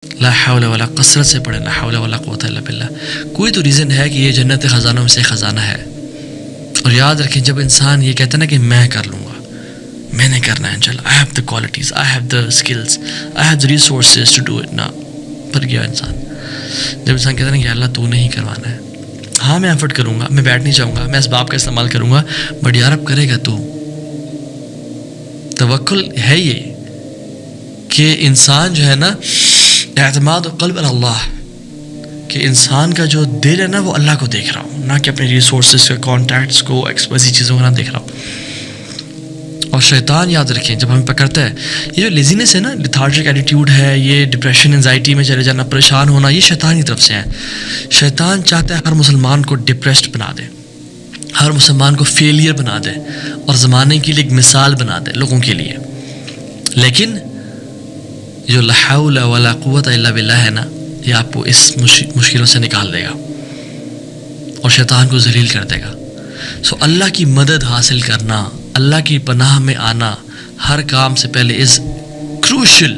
لا حول ولا، کثرت سے پڑھیں لا حول ولا قوت الا باللہ. کوئی تو ریزن ہے کہ یہ جنت خزانوں میں سے خزانہ ہے. اور یاد رکھیں جب انسان یہ کہتا ہے نا کہ میں کر لوں گا، میں نے کرنا ہے انشاءاللہ، I have the qualities, I have the skills, I have the resources to do it, نا پر گیا انسان. جب انسان کہتا ہے نا کہ اللہ تو نہیں کروانا ہے، ہاں میں ایفرٹ کروں گا، میں بیٹھ نہیں جاؤں گا، میں اسباب کا استعمال کروں گا، بٹ یار اب کرے گا تو. توکل ہے یہ کہ انسان جو ہے نا اعتماد قلب اللہ، کہ انسان کا جو دل ہے نا وہ اللہ کو دیکھ رہا ہوں، نہ کہ اپنے ریسورسز کے کانٹیکٹس کو ایسی چیزوں کو نہ دیکھ رہا ہوں. اور شیطان یاد رکھیں جب ہمیں پکڑتا ہے، یہ جو لیزینس ہے نا، لیتھارجک ایٹیٹیوڈ ہے، یہ ڈپریشن انزائٹی میں چلے جانا، پریشان ہونا، یہ شیطان کی طرف سے ہے. شیطان چاہتا ہے ہر مسلمان کو ڈپریسڈ بنا دے، ہر مسلمان کو فیلئر بنا دے اور زمانے کے لیے ایک مثال بنا دے لوگوں کے لیے. لیکن جو لا حول ولا قوت الا باللہ ہے نا، یہ آپ کو اس مشکلوں سے نکال دے گا اور شیطان کو ذلیل کر دے گا. سو اللہ کی مدد حاصل کرنا، اللہ کی پناہ میں آنا ہر کام سے پہلے از کروشل.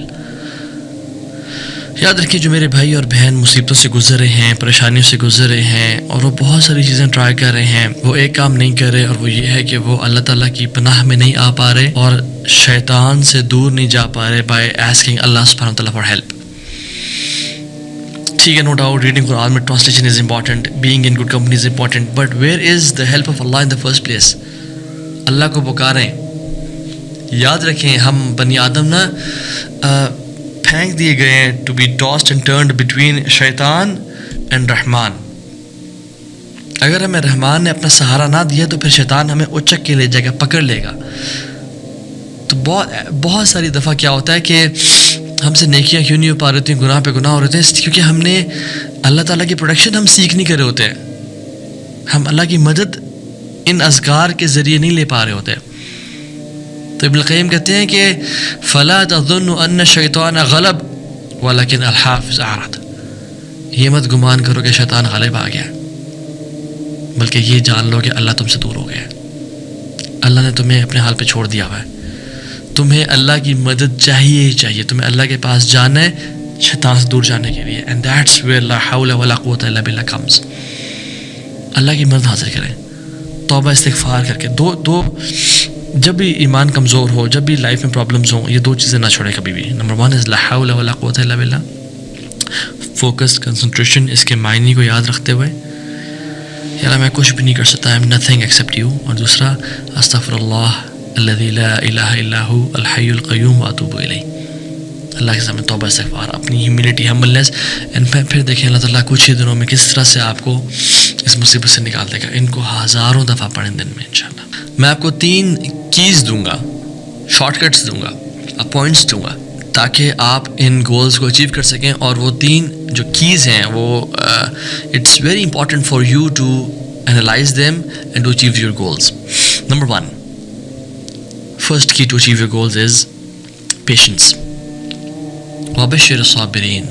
یاد رکھیے جو میرے بھائی اور بہن مصیبتوں سے گزر رہے ہیں، پریشانیوں سے گزر رہے ہیں، اور وہ بہت ساری چیزیں ٹرائی کر رہے ہیں، وہ ایک کام نہیں کر رہے، اور وہ یہ ہے کہ وہ اللہ تعالیٰ کی پناہ میں نہیں آ پا رہے اور شیطان سے دور نہیں جا پا رہے بائی آسکنگ اللہ سبحانہ وتعالیٰ فار ہیلپ. ٹھیک ہے، نو ڈاؤٹ ریڈنگ قرآن میں translation is important, being in good company is important, but where is the help of Allah in the first place? Allah کو پکاریں. یاد رکھیں ہم بنی آدم نا پھینک دیے گئے ہیں to be tossed and turned between شیطان اینڈ رحمان. اگر ہمیں رحمان نے اپنا سہارا نہ دیا تو پھر شیطان ہمیں اچک کے لے جائے گا، پکڑ لے گا. تو بہت ساری دفعہ کیا ہوتا ہے کہ ہم سے نیکیاں کیوں نہیں ہو پا رہی ہوتی ہیں، گناہ پہ گناہ ہو رہے ہیں، کیونکہ ہم نے اللہ تعالیٰ کی پروٹیکشن ہم سیکھ نہیں کر رہے ہوتے ہیں. ہم اللہ کی مدد ان اذکار کے ذریعے نہیں لے پا رہے ہوتے. تو ابن القیم کہتے ہیں کہ فلا تظن ان الشیطان غلب ولکن الحافظ اعرض. یہ مت گمان کرو کہ شیطان غالب آ گیا، بلکہ یہ جان لو کہ اللہ تم سے دور ہو گیا. اللہ نے تمہیں اپنے حال پہ چھوڑ دیا ہوا ہے. تمہیں اللہ کی مدد چاہیے ہی چاہیے. تمہیں اللہ کے پاس جانا ہے شیطان سے دور جانے کے لیے. اینڈ دیٹس ویئر لا حول ولا قوت الا باللہ کمز. اللہ کی مدد حاصل کریں توبہ استغفار کر کے. دو جب بھی ایمان کمزور ہو، جب بھی لائف میں پرابلمز ہوں، یہ دو چیزیں نہ چھوڑیں کبھی بھی. نمبر 1 از لا حول ولا قوت الا باللہ، فوکس، کنسنٹریشن، اس کے معنی کو یاد رکھتے ہوئے یار میں کچھ بھی نہیں کر سکتا، I'm nothing except you. اور دوسرا استغفر اللہ الذی لا الہ الا هو الحی القیوم واتوب الیہ. اللہ کے سامنے توبہ استغفار، اپنی ہیوملٹی، ہمبلنس. اینڈ پھر دیکھیں اللہ تعالیٰ کچھ ہی دنوں میں کس طرح سے آپ کو اس مصیبت سے نکال دے گا. ان کو ہزاروں دفعہ پڑھیں دن میں انشاءاللہ. میں آپ کو 3 کیز دوں گا، شارٹ کٹس دوں گا، پوائنٹس دوں گا تاکہ آپ ان گولز کو اچیو کر سکیں. اور وہ 3 جو کیز ہیں وہ it's very important for you to analyse them and to achieve your goals. Number 1، first key to achieve your goals is patience. وبشر الصابرین،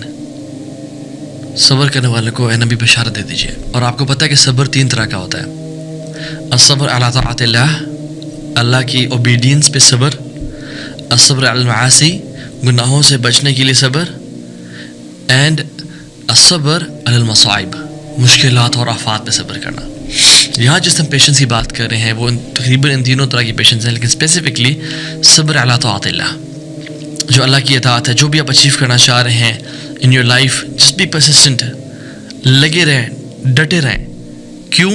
صبر کرنے والے کو اے نبی بشارت دے دیجیے. اور آپ کو پتہ ہے کہ صبر 3 طرح کا ہوتا ہے. الصبر علی طاعت اللہ، اللہ کی اوبیڈینس پہ صبر. الصبر علی المعاصی، گناہوں سے بچنے کے لیے صبر. اینڈ الصبر علی المصائب، مشکلات اور آفات پہ صبر کرنا. یہاں جس ہم پیشنس کی بات کر رہے ہیں وہ تقریباً ان تینوں طرح کی پیشنس ہیں، لیکن اسپیسیفکلی صبر علی طاعت اللہ، جو اللہ کی اطاعت ہے. جو بھی آپ اچیو کرنا چاہ رہے ہیں in your life, just be persistent, لگے رہیں، ڈٹے رہیں. کیوں؟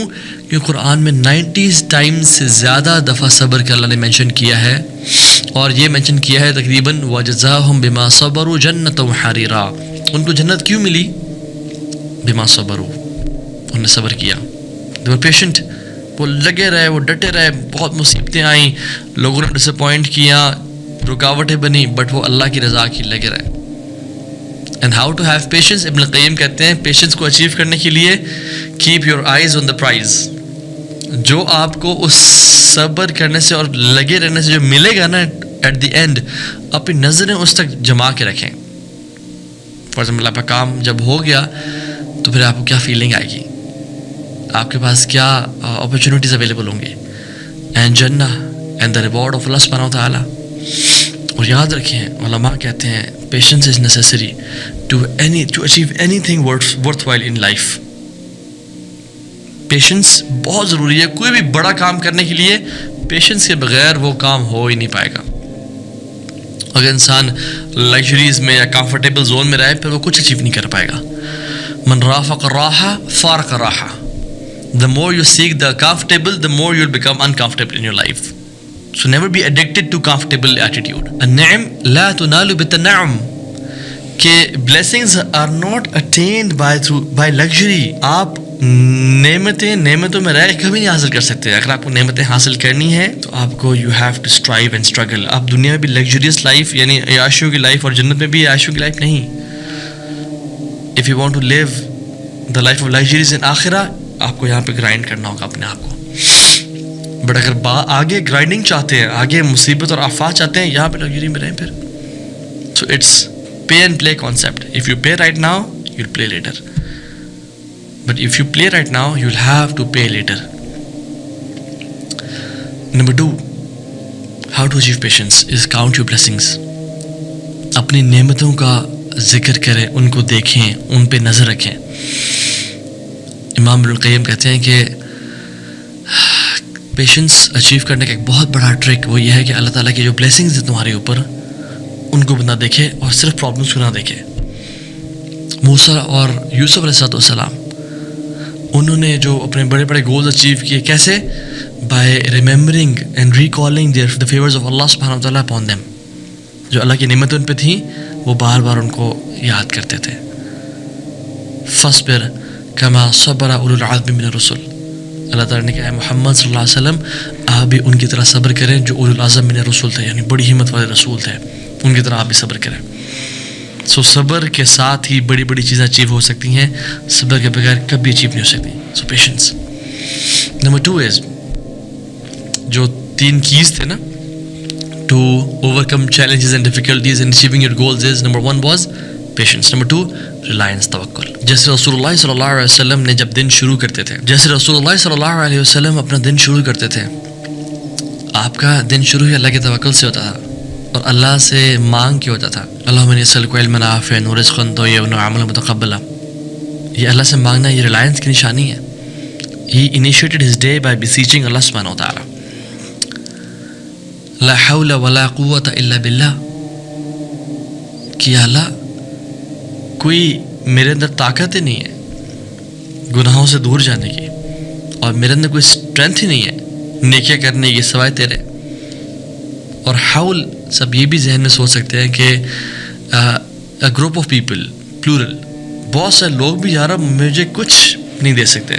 کیونکہ قرآن میں 90 ٹائمز سے زیادہ دفعہ صبر کا اللہ نے مینشن کیا ہے. اور یہ مینشن کیا ہے تقریباً وَجَزَاهُمْ بِمَا صَبَرُوا جَنَّةً وَحَرِيرًا. ان کو جنت کیوں ملی؟ بِمَا صَبَرُوا، انہوں نے صبر کیا. they were patient، وہ لگے رہے، وہ ڈٹے رہے. بہت مصیبتیں آئیں، لوگوں نے ڈس اپوائنٹ کیا، رکاوٹیں بنی، بٹ وہ اللہ کی رضا کی لگے رہے. And how to have patience, Ibn al Qayyim کہتے ہیں پیشنس کو اچیو کرنے کے لیے keep your eyes on the prize. جو آپ کو اس صبر کرنے سے اور لگے رہنے سے جو ملے گا نا ایٹ دی اینڈ، اپنی نظریں اس تک جما کے رکھیں. فار ایگزامپل آپ کا کام جب ہو گیا تو پھر آپ کو کیا فیلنگ آئے گی، آپ کے پاس کیا اپرچونیٹیز اویلیبل ہوں گے. اینڈ جنہ and the reward of Allah سبحانہ و تعالیٰ. اور یاد رکھیں علماء کہتے ہیں Patience is necessary to achieve anything worthwhile in life. Patience بہت ضروری ہے. کوئی بھی بڑا کام کرنے کے لیے پیشنس کے بغیر وہ کام ہو ہی نہیں پائے گا. اگر انسان لگژریز میں یا کمفرٹیبل زون میں رہے پھر وہ کچھ اچیو نہیں کر پائے گا. من رافق الراحة فارق الراحة. The more you seek the comfortable, the more you'll become uncomfortable in your life. So never be addicted to comfortable attitude. النعم لا تنال بالتنعم. کہ blessings are not attained by luxury. آپ نعمتوں میں رہ کبھی نہیں حاصل کر سکتے. اگر آپ کو نعمتیں حاصل کرنی ہے تو آپ کو you have to strive and struggle. آپ دنیا میں بھی luxurious life یعنی عیاشیوں کی لائف اور جنت میں بھی عیاشیوں کی لائف نہیں. If you want to live the life of luxuries in آخرہ آپ کو یہاں پہ گرائنڈ کرنا ہوگا اپنے آپ کو. بٹ اگر آگے گرائنڈنگ چاہتے ہیں, آگے مصیبت اور آفات چاہتے ہیں, یہاں پہ لگژری میں رہیں پھر. So it's pay and play concept. If you pay right now, you'll play later. But if you play right now, you'll have to pay later. Number 2, how to achieve patience is count your blessings. اپنی نعمتوں کا ذکر کریں, ان کو دیکھیں, ان پہ نظر رکھیں. امام ابن القیم کہتے ہیں کہ پیشنس اچیو کرنے کا ایک بہت بڑا ٹرک وہ یہ ہے کہ اللہ تعالیٰ کی جو بلیسنگز ہیں تمہارے اوپر ان کو بندہ دیکھے اور صرف پرابلمس کو نہ دیکھے. موسیٰ اور یوسف علیہ السلام انہوں نے جو اپنے بڑے بڑے گولز اچیو کیے کیسے؟ By remembering and recalling the favours of Allah سبحانہ وتعالیٰ اپون دیم. جو اللہ کی نعمتیں ان پہ تھیں وہ بار بار ان کو یاد کرتے تھے. فاصبر کما صبر اولو العزم من الرسل. اللہ تعالیٰ نے کہا ہے محمد صلی اللہ علیہ وسلم آپ بھی ان کی طرح صبر کریں جو اولو العزم من الرسل تھے, یعنی بڑی ہمت والے رسول تھے, ان کی طرح آپ بھی صبر کریں. سو صبر کے ساتھ ہی بڑی بڑی چیزیں اچیو ہو سکتی ہیں, صبر کے بغیر کبھی اچیو نہیں ہو سکتی. سو پیشنس. نمبر 2 از جو 3 کیز تھے نا to over come challenges and difficulties in achieving your goals is number 1 was patience. Number 2 Reliance, توکل. جیسے رسول اللہ صلی اللہ علیہ وسلم نے جب دن شروع کرتے تھے, جیسے رسول اللہ صلی اللہ علیہ وسلم اپنا دن شروع کرتے تھے, آپ کا دن شروع ہی اللہ کے توکل سے ہوتا تھا اور اللہ سے مانگ کے ہوتا تھا. اللہم انی اسألک علما نافعا ورزقا طیبا وعملا متقبلا. یہ اللہ سے مانگنا یہ ریلائنس کی نشانی ہے. He initiated his day by beseeching Allah subhanahu wa ta'ala. لا حول ولا قوة الا باللہ. کہ اللہ کوئی میرے اندر طاقت ہی نہیں ہے گناہوں سے دور جانے کی, اور میرے اندر کوئی اسٹرینتھ ہی نہیں ہے نیکیاں کرنے کی سوائے تیرے. اور حول سب یہ بھی ذہن میں سوچ سکتے ہیں کہ گروپ آف پیپل پلورل, بہت سارے لوگ بھی یار مجھے کچھ نہیں دے سکتے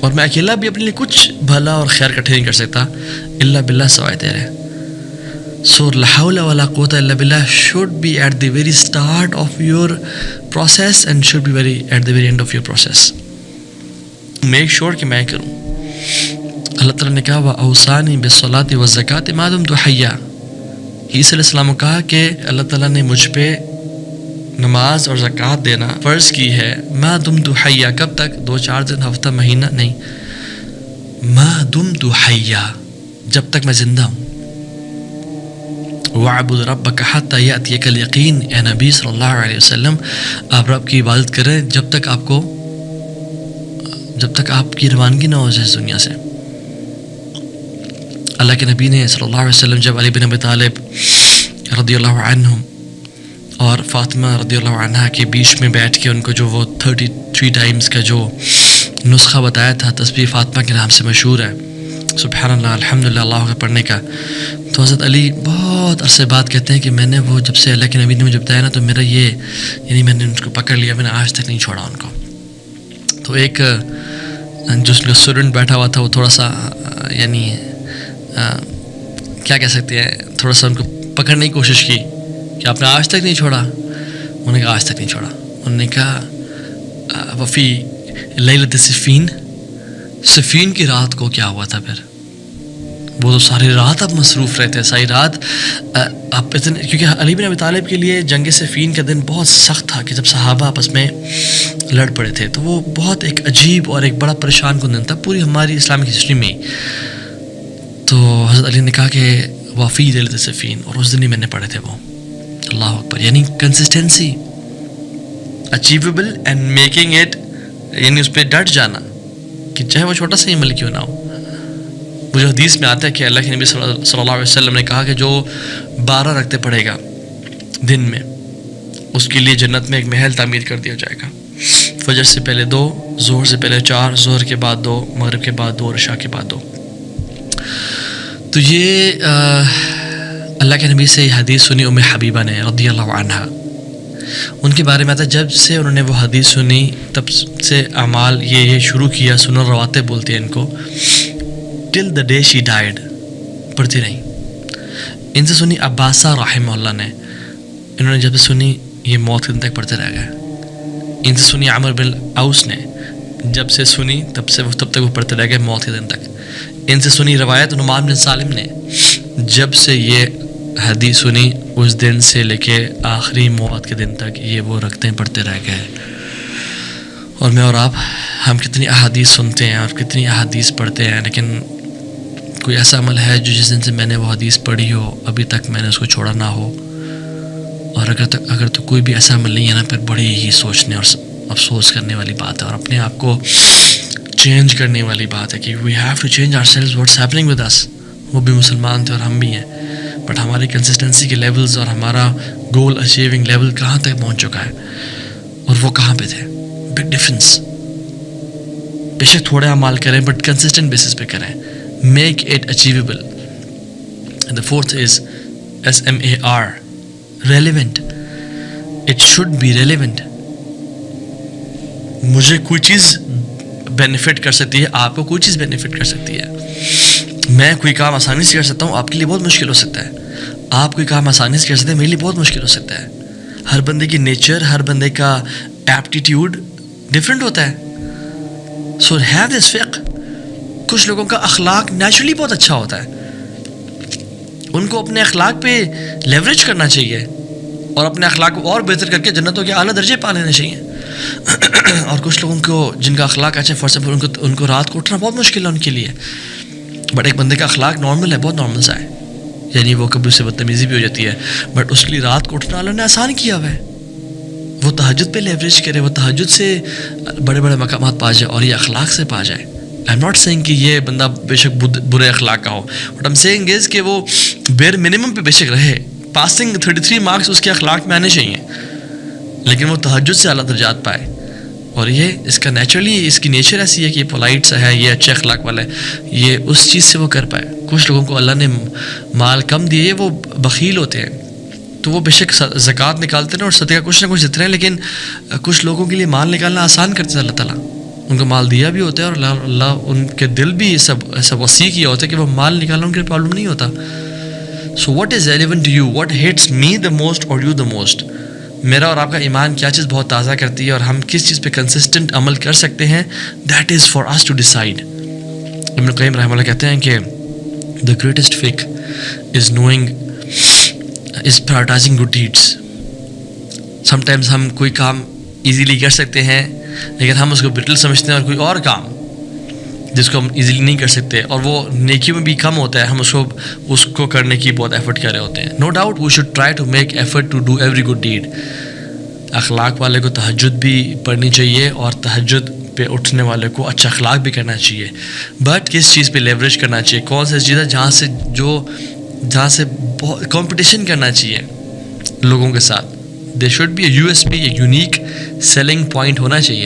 اور میں اکیلا بھی اپنے لیے کچھ بھلا اور خیر اکٹھے نہیں کر سکتا الا باللہ سوائے تیرے. So لا حول ولا قوة الا باللہ should be at the very start of your process and should be at the very end of your process. Make sure کہ میں کروں. اللہ تعالیٰ نے کہا وَأَوْصَانِي بِالصَّلَاةِ وَالزَّكَاةِ مَا دُمْتُ حَيًّا. عیسیٰ علیہ السلام کو کہا کہ اللہ تعالیٰ نے مجھ پہ نماز اور زکوٰۃ دینا فرض کی ہے مَا دُمْتُ حَيًّا. کب تک؟ 2-4 دن, ہفتہ, مہینہ نہیں. مَا دُمْتُ حَيًّا, جب تک میں زندہ ہوں. وَاعْبُدْ رَبَّكَ حَتَّى يَأْتِيَكَ الْيَقِينُ. اے نبی صلی اللہ علیہ وسلم آپ رب کی عبادت کریں جب تک آپ کی روانگی نہ ہو جائے اس دنیا سے. اللہ کے نبی نے صلی اللہ علیہ وسلم جب علی بن ابی طالب رضی اللہ عنہ اور فاطمہ رضی اللہ عنہ کے بیچ میں بیٹھ کے ان کو جو وہ 33 ٹائمز کا جو نسخہ بتایا تھا, تسبیح فاطمہ کے نام سے مشہور ہے, سبحان اللہ الحمدللہ اللہ کا پڑھنے کا, تو حضرت علی بہت عرصے بعد کہتے ہیں کہ میں نے وہ جب سے اللہ کے نبی نے مجھے بتایا نا تو میرا یہ یعنی میں نے ان کو پکڑ لیا, میں نے آج تک نہیں چھوڑا ان کو. تو ایک جو اس کا اسٹوڈنٹ بیٹھا ہوا تھا وہ تھوڑا سا یعنی کیا کہہ سکتے ہیں, تھوڑا سا ان کو پکڑنے کی کوشش کی کہ آپ نے آج تک نہیں چھوڑا. انہوں نے کہا آج تک نہیں چھوڑا. انہوں نے کہا وفی لیلۃ صفین, صفین کی رات کو کیا ہوا تھا پھر؟ وہ تو ساری رات آپ مصروف رہتے, ساری رات آپ اتنے, کیونکہ علی بن ابی طالب کے لیے جنگ صفین کا دن بہت سخت تھا کہ جب صحابہ آپس میں لڑ پڑے تھے, تو وہ بہت ایک عجیب اور ایک بڑا پریشان کن دن تھا پوری ہماری اسلامک ہسٹری میں. تو حضرت علی نے کہا کہ وفی لیلۃ صفین, اور اس دن ہی میں نے پڑھے تھے وہ. اللہ اکبر. یعنی consistency, achievable and making it, یعنی اس پہ ڈٹ جانا کہ چاہے وہ چھوٹا سا عمل کیوں نہ ہو. وہ جو حدیث میں آتا ہے کہ اللہ کے نبی صلی اللہ علیہ وسلم نے کہا کہ جو 12 رکعتیں پڑھے گا دن میں, اس کے لیے جنت میں ایک محل تعمیر کر دیا جائے گا. فجر سے پہلے 2, ظہر سے پہلے 4, ظہر کے بعد 2, مغرب کے بعد 2 اور عشاء کے بعد 2. تو یہ اللہ کے نبی سے یہ حدیث سنی ام حبیبہ نے رضی اللہ عنہا. ان کے بارے میں آتا ہے جب سے انہوں نے وہ حدیث سنی تب سے اعمال یہ شروع کیا, سنن رواتب بولتے ہیں ان کو, ٹل دا ڈے شی ڈائیڈ, پڑھتی رہیں. ان سے سنی عباسہ رحمہ اللہ نے, انہوں نے جب سے سنی یہ موت کے دن تک پڑھتے رہ گئے. ان سے سنی عمر بن اوس نے, جب سے سنی تب تک وہ پڑھتے رہ گئے موت کے دن تک. ان سے سنی روایت نعمان بن سالم نے, جب سے یہ حدیث سنی اس دن سے لے کے آخری موت کے دن تک یہ وہ رکھتے پڑھتے رہ گئے. اور میں اور آپ, ہم کتنی احادیث سنتے ہیں اور کتنی احادیث پڑھتے ہیں, لیکن کوئی ایسا عمل ہے جو جس دن سے میں نے وہ حدیث پڑھی ہو ابھی تک میں نے اس کو چھوڑا نہ ہو. اور اگر تو کوئی بھی ایسا عمل نہیں ہے نا, پھر بڑی ہی سوچنے اور افسوس کرنے والی بات ہے, اور اپنے آپ کو چینج کرنے والی بات ہے کہ we have to change ourselves, what's happening with us. وہ بھی مسلمان تھے اور ہم بھی ہیں, بٹ ہماری کنسسٹنسی کے لیولز اور ہمارا گول اچیونگ لیول کہاں تک پہنچ چکا ہے اور وہ کہاں پہ تھے. Big difference. بے شک تھوڑے اعمال کریں بٹ کنسسٹنٹ بیسس پہ کریں, make it achievable. And the fourth is SMAR, relevant. It should be relevant. مجھے کوئی چیز بینیفٹ کر سکتی ہے, آپ کو کوئی چیز بینیفٹ کر سکتی ہے. میں کوئی کام آسانی سے کر سکتا ہوں, آپ کے لیے بہت مشکل ہو سکتا ہے. آپ کوئی کام آسانی سے کر سکتے ہیں, میرے لیے بہت مشکل ہو سکتا ہے. ہر بندے کی نیچر, ہر بندے کا ایپٹیٹیوڈ ڈفرینٹ ہوتا ہے. سو ہیو دس فقہ. کچھ لوگوں کا اخلاق نیچرلی بہت اچھا ہوتا ہے, ان کو اپنے اخلاق پہ لیوریج کرنا چاہیے اور اپنے اخلاق کو اور بہتر کر کے جنتوں کے اعلیٰ درجے پا لینے چاہیے. اور کچھ لوگوں کو جن کا اخلاق اچھا, فار ایگزامپل ان کو رات کو اٹھنا بہت مشکل ہے ان کے لیے, بٹ ایک بندے کا اخلاق نارمل ہے, بہت نارمل سا ہے, یعنی وہ کبھی اس سے بدتمیزی بھی ہو جاتی ہے, بٹ اس کے لیے رات کو اٹھنا اللہ نے آسان کیا ہوا ہے. وہ تہجد پہ لیوریج کرے, وہ تہجد سے بڑے بڑے مقامات پا جائے اور یہ اخلاق سے پا جائے. آئی ایم ناٹ سیئنگ کہ یہ بندہ بے شک برے اخلاق کا ہو, بٹ ایم سیئنگ از کہ وہ بیر منیمم پہ بے شک رہے. پاسنگ 33 مارکس اس کے اخلاق میں آنے چاہیے, لیکن وہ تہجد سے اعلیٰ درجات پائے. اور یہ اس کا نیچرلی, اس کی نیچر ایسی ہے کہ یہ پولائٹ سا ہے, یہ اچھے اخلاق والا ہے, یہ اس چیز سے وہ کر پائے. کچھ لوگوں کو اللہ نے مال کم دیے, وہ بخیل ہوتے ہیں, تو وہ بے شک زکوٰۃ نکالتے ہیں اور صدقہ کچھ نہ کچھ دیتے ہیں, لیکن کچھ لوگوں کے لیے مال نکالنا آسان کرتے ہیں اللہ تعالیٰ. ان کو مال دیا بھی ہوتا ہے اور اللہ ان کے دل بھی ایسا وسیع کیا ہوتا ہے کہ وہ مال نکالنا ان کے لیے پرابلم نہیں ہوتا. So what is relevant to you, what hits me the most اور یو دا موسٹ. میرا اور آپ کا ایمان کیا چیز بہت تازہ کرتی ہے اور ہم کس چیز پہ کنسسٹنٹ عمل کر سکتے ہیں, that is for us to decide. Ibn al Qayyim رحمہ اللہ کہتے ہیں کہ the greatest fact is knowing, is prioritising good deeds. Sometimes ہم کوئی کام ایزیلی کر سکتے ہیں, لیکن ہم اس کو برٹل سمجھتے ہیں, اور کوئی اور کام جس کو ہم ایزیلی نہیں کر سکتے اور وہ نیکیوں میں بھی کم ہوتا ہے, ہم اس کو کرنے کی بہت ایفرٹ کر رہے ہوتے ہیں. No doubt we should try to make effort to do every good deed. اخلاق والے کو تہجد بھی پڑھنی چاہیے اور تہجد پہ اٹھنے والے کو اچھا اخلاق بھی کرنا چاہیے, بٹ کس چیز پہ لیوریج کرنا چاہیے, کون سی چیز ہے جہاں سے بہت کمپٹیشن کرنا چاہیے لوگوں کے ساتھ. They should be a USP, ایک یونیک سیلنگ پوائنٹ ہونا چاہیے.